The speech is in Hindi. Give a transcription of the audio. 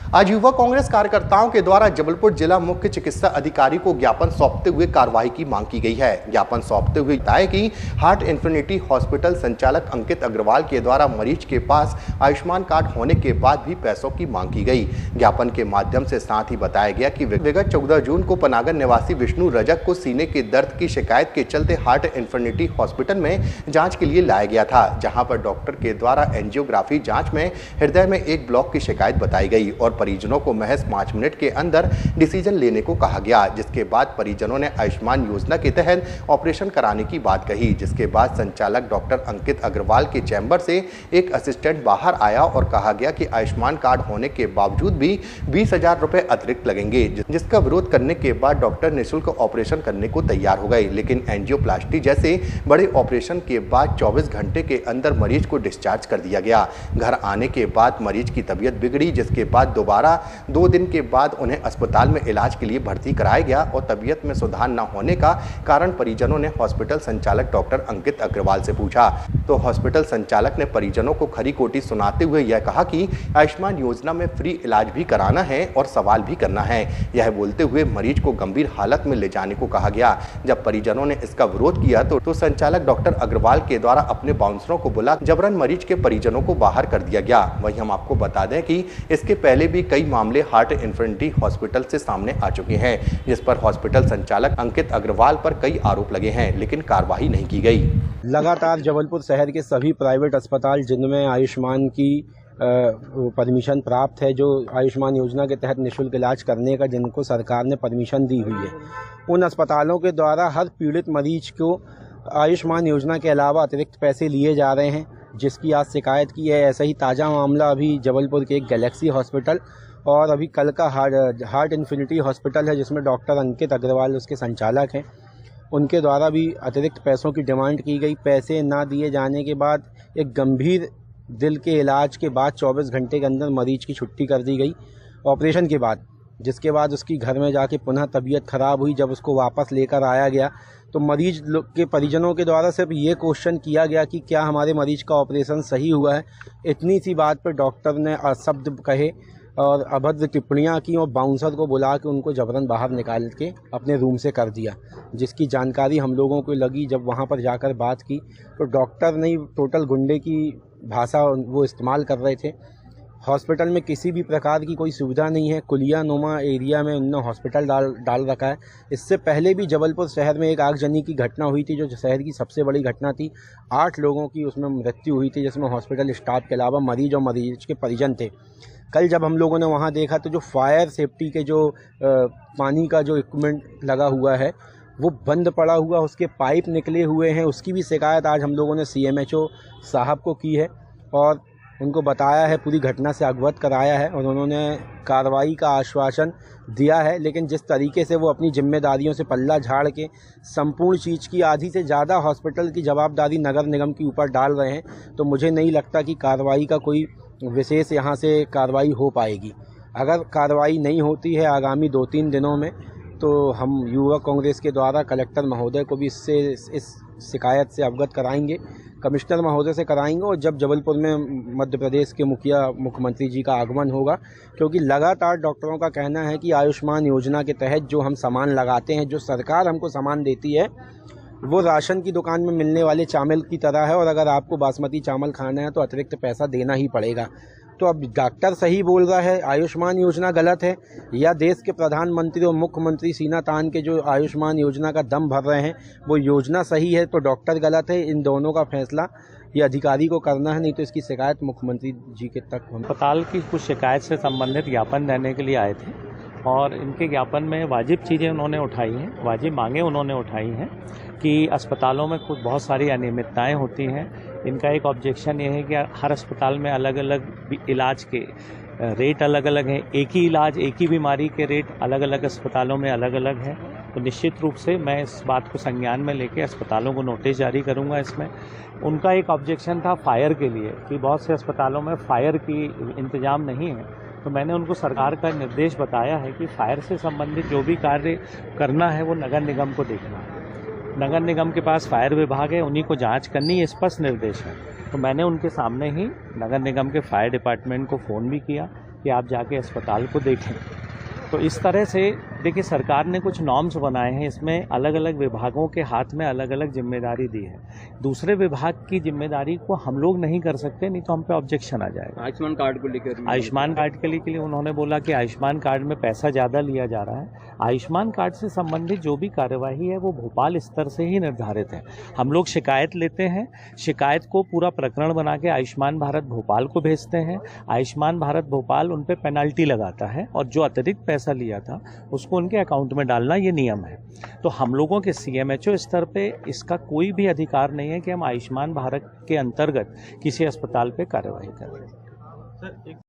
आज युवा कांग्रेस कार्यकर्ताओं के द्वारा जबलपुर जिला मुख्य चिकित्सा अधिकारी को ज्ञापन सौंपते हुए कार्रवाई की मांग की गई है। ज्ञापन सौंपते हुए बताया कि हार्ट इन्फिनिटी हॉस्पिटल संचालक अंकित अग्रवाल के द्वारा मरीज के पास आयुष्मान कार्ड होने के बाद भी पैसों की मांग की गई। ज्ञापन के माध्यम से साथ ही बताया गया कि विगत 14 जून को पनागर निवासी विष्णु रजक को सीने के दर्द की शिकायत के चलते हार्ट इन्फिनिटी हॉस्पिटल में जाँच के लिए लाया गया था, जहाँ पर डॉक्टर के द्वारा एंजियोग्राफी जाँच में हृदय में एक ब्लॉक की शिकायत बताई गई और परिजनों को महज 5 मिनट के अंदर डिसीजन लेने को कहा गया, जिसके बाद परिजनों ने आयुष्मान योजना के तहत ऑपरेशन कराने की बात कही। जिसके बाद संचालक डॉक्टर अंकित अग्रवाल के चैम्बर से एक असिस्टेंट बाहर आया और कहा गया कि आयुष्मान कार्ड होने के बावजूद भी 20,000 रुपए अतिरिक्त लगेंगे, जिसका विरोध करने के बाद डॉक्टर निःशुल्क ऑपरेशन करने को तैयार हो गए। लेकिन एंजियोप्लास्टी जैसे बड़े ऑपरेशन के बाद 24 घंटे के अंदर मरीज को डिस्चार्ज कर दिया गया। घर आने के बाद मरीज की तबीयत बिगड़ी, जिसके बाद दोबारा 2 दिन के बाद उन्हें अस्पताल में इलाज के लिए भर्ती कराया गया और तबीयत में सुधार न होने का कारण परिजनों ने हॉस्पिटल संचालक डॉक्टर अंकित अग्रवाल से पूछा, तो हॉस्पिटल संचालक ने परिजनों को खरी खोटी सुनाते हुए यह कहा कि आयुष्मान योजना में फ्री इलाज भी कराना है और सवाल भी करना है। यह बोलते हुए मरीज को गंभीर हालत में ले जाने को कहा गया। जब परिजनों ने इसका विरोध किया तो संचालक डॉक्टर अग्रवाल के द्वारा अपने बाउंसरों को बुला जबरन मरीज के परिजनों को बाहर कर दिया गया। वहीं हम आपको बता दें कि इसके पहले भी कई मामले हार्ट इन्फिनिटी हॉस्पिटल से सामने आ चुके हैं, जिस पर हॉस्पिटल संचालक अंकित अग्रवाल पर कई आरोप लगे हैं, लेकिन कार्रवाई नहीं की गई। लगातार जबलपुर शहर के सभी प्राइवेट अस्पताल जिनमें आयुष्मान की परमिशन प्राप्त है, जो आयुष्मान योजना के तहत निःशुल्क इलाज करने का जिनको सरकार ने परमिशन दी हुई है, उन अस्पतालों के द्वारा हर पीड़ित मरीज को आयुष्मान योजना के अलावा अतिरिक्त पैसे लिए जा रहे हैं, जिसकी आज शिकायत की है। ऐसा ही ताज़ा मामला अभी जबलपुर के एक गैलेक्सी हॉस्पिटल और अभी कल का हार्ट इन्फिनिटी हॉस्पिटल है, जिसमें डॉक्टर अंकित अग्रवाल उसके संचालक हैं, उनके द्वारा भी अतिरिक्त पैसों की डिमांड की गई। पैसे ना दिए जाने के बाद एक गंभीर दिल के इलाज के बाद 24 घंटे के अंदर मरीज की छुट्टी कर दी गई ऑपरेशन के बाद, जिसके बाद उसकी घर में जाके पुनः तबीयत ख़राब हुई। जब उसको वापस लेकर आया गया तो मरीज के परिजनों के द्वारा सिर्फ ये क्वेश्चन किया गया कि क्या हमारे मरीज का ऑपरेशन सही हुआ है। इतनी सी बात पर डॉक्टर ने अशब्द कहे और अभद्र टिप्पणियां की और बाउंसर को बुला के उनको जबरन बाहर निकाल के अपने रूम से कर दिया, जिसकी जानकारी हम लोगों को लगी। जब वहां पर जाकर बात की तो डॉक्टर ने टोटल गुंडे की भाषा वो इस्तेमाल कर रहे थे। हॉस्पिटल में किसी भी प्रकार की कोई सुविधा नहीं है, कुलिया नुमा एरिया में उन्होंने हॉस्पिटल डाल रखा है। इससे पहले भी जबलपुर शहर में एक आगजनी की घटना हुई थी, जो शहर की सबसे बड़ी घटना थी। 8 लोगों की उसमें मृत्यु हुई थी, जिसमें हॉस्पिटल स्टाफ के अलावा मरीज और मरीज के परिजन थे। कल जब हम लोगों ने वहाँ देखा तो जो फायर सेफ्टी के जो पानी का जो इक्विपमेंट लगा हुआ है वो बंद पड़ा हुआ, उसके पाइप निकले हुए हैं। उसकी भी शिकायत आज हम लोगों ने CMHO साहब को की है और उनको बताया है, पूरी घटना से अवगत कराया है और उन्होंने कार्रवाई का आश्वासन दिया है। लेकिन जिस तरीके से वो अपनी जिम्मेदारियों से पल्ला झाड़ के संपूर्ण चीज़ की आधी से ज़्यादा हॉस्पिटल की जवाबदारी नगर निगम के ऊपर डाल रहे हैं, तो मुझे नहीं लगता कि कार्रवाई का कोई विशेष यहाँ से कार्रवाई हो पाएगी। अगर कार्रवाई नहीं होती है आगामी 2-3 दिनों में, तो हम युवा कांग्रेस के द्वारा कलेक्टर महोदय को भी इस शिकायत से अवगत कराएंगे, कमिश्नर महोदय से कराएंगे और जब जबलपुर में मध्य प्रदेश के मुख्यमंत्री जी का आगमन होगा, क्योंकि लगातार डॉक्टरों का कहना है कि आयुष्मान योजना के तहत जो हम सामान लगाते हैं, जो सरकार हमको सामान देती है, वो राशन की दुकान में मिलने वाले चावल की तरह है और अगर आपको बासमती चावल खाना है तो अतिरिक्त पैसा देना ही पड़ेगा। तो अब डॉक्टर सही बोल रहा है, आयुष्मान योजना गलत है, या देश के प्रधानमंत्री और मुख्यमंत्री सीना तान के जो आयुष्मान योजना का दम भर रहे हैं वो योजना सही है, तो डॉक्टर गलत है। इन दोनों का फैसला ये अधिकारी को करना है, नहीं तो इसकी शिकायत मुख्यमंत्री जी के तक। हम अस्पताल की कुछ शिकायत से संबंधित ज्ञापन देने के लिए आए थे और इनके ज्ञापन में वाजिब चीज़ें उन्होंने उठाई हैं, वाजिब मांगें उन्होंने उठाई हैं कि अस्पतालों में कुछ बहुत सारी अनियमितताएं होती हैं। इनका एक ऑब्जेक्शन ये है कि हर अस्पताल में अलग अलग इलाज के रेट अलग अलग हैं, एक ही इलाज एक ही बीमारी के रेट अलग अलग अस्पतालों में अलग अलग हैं। तो निश्चित रूप से मैं इस बात को संज्ञान में लेकर अस्पतालों को नोटिस जारी करूंगा। इसमें उनका एक ऑब्जेक्शन था फायर के लिए कि बहुत से अस्पतालों में फायर की इंतजाम नहीं है, तो मैंने उनको सरकार का निर्देश बताया है कि फायर से संबंधित जो भी कार्य करना है वो नगर निगम को देखना है। नगर निगम के पास फायर विभाग है, उन्हीं को जांच करनी, ये स्पष्ट निर्देश है। तो मैंने उनके सामने ही नगर निगम के फायर डिपार्टमेंट को फ़ोन भी किया कि आप जाके अस्पताल को देखें। तो इस तरह से देखिए सरकार ने कुछ नॉर्म्स बनाए हैं, इसमें अलग अलग विभागों के हाथ में अलग अलग जिम्मेदारी दी है। दूसरे विभाग की जिम्मेदारी को हम लोग नहीं कर सकते, नहीं तो हम पे ऑब्जेक्शन आ जाएगा। आयुष्मान कार्ड को लेकर, आयुष्मान कार्ड के लिए उन्होंने बोला कि आयुष्मान कार्ड में पैसा ज़्यादा लिया जा रहा है। आयुष्मान कार्ड से संबंधित जो भी कार्यवाही है वो भोपाल स्तर से ही निर्धारित है। हम लोग शिकायत लेते हैं, शिकायत को पूरा प्रकरण बना के आयुष्मान भारत भोपाल को भेजते हैं। आयुष्मान भारत भोपाल उन पे पेनल्टी लगाता है और जो अतिरिक्त पैसा लिया था उसको उनके अकाउंट में डालना ये नियम है। तो हम लोगों के CMHO स्तर पे इसका कोई भी अधिकार नहीं है कि हम आयुष्मान भारत के अंतर्गत किसी अस्पताल पे कार्यवाही करें।